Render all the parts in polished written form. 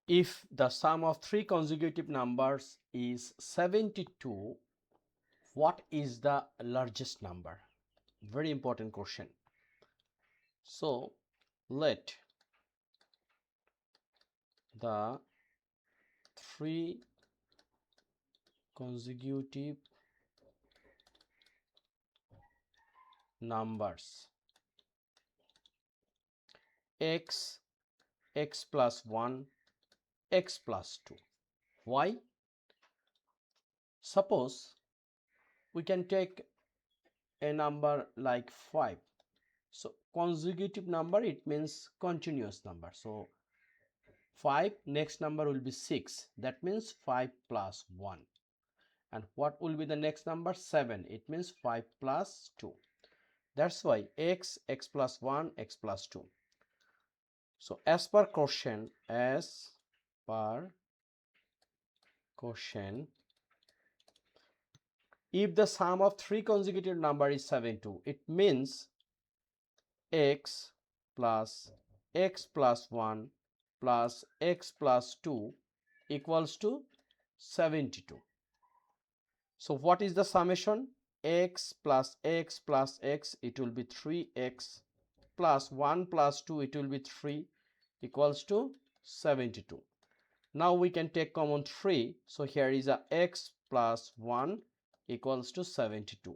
If the sum of three consecutive numbers is 72, what is the largest number? Very important question. So let the three consecutive numbers x, x plus 1, x plus 2. Why? Suppose we can take a number like 5. So consecutive number, it means continuous number. So 5, next number will be 6. That means 5 plus 1. And what will be the next number? 7. It means 5 plus 2. That's why x, x plus 1, x plus 2. So as per question, if the sum of three consecutive number is 72, it means x plus 1 plus x plus 2 equals to 72. So what is the summation? X plus x plus x, it will be 3x plus 1 plus 2, it will be 3 equals to 72. Now we can take common 3. So here is a x plus 1 equals to 72.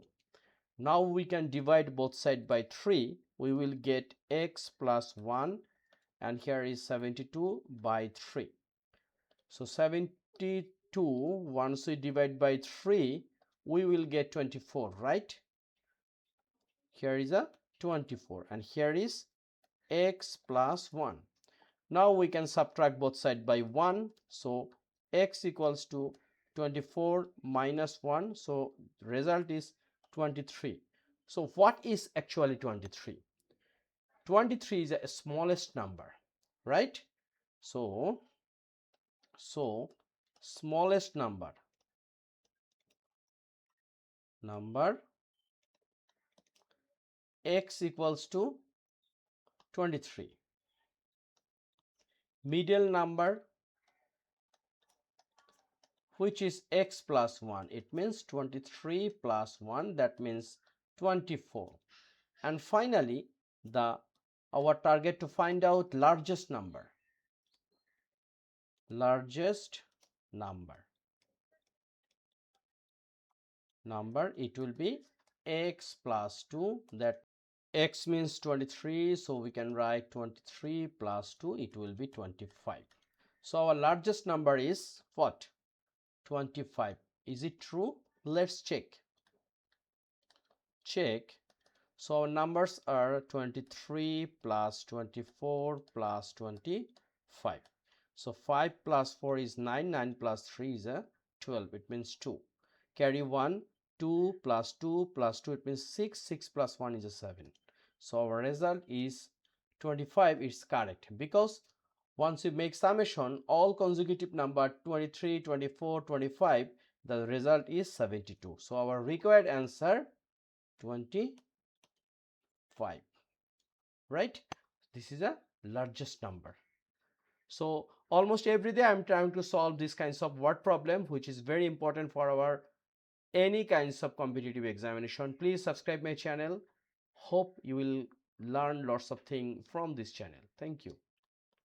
Now we can divide both sides by 3. We will get x plus 1 and here is 72 by 3. So 72, once we divide by 3, we will get 24, right? Here is a 24 and here is x plus 1. Now we can subtract both sides by 1. So x equals to 24 minus 1. So result is 23. So what is actually 23? 23 is the smallest number, right? So smallest number x equals to 23. Middle number, which is x plus 1, it means 23 plus 1, that means 24. And finally our target to find out largest number, it will be x plus 2, that x means 23, so we can write 23 plus 2, it will be 25. So our largest number is what? 25. Is it true? Let's check. So our numbers are 23 plus 24 plus 25. So 5 plus 4 is 9, 9 plus 3 is a 12, it means 2. Carry 1, 2 plus 2 plus 2, it means 6, 6 plus 1 is a 7. So our result is 25 is correct, because once we make summation all consecutive number 23, 24, 25, the result is 72. So our required answer 25, right? This is a largest number. So almost every day I'm trying to solve these kinds of word problem, which is very important for our any kinds of competitive examination. Please subscribe my channel. Hope you will learn lots of things from this channel. Thank you.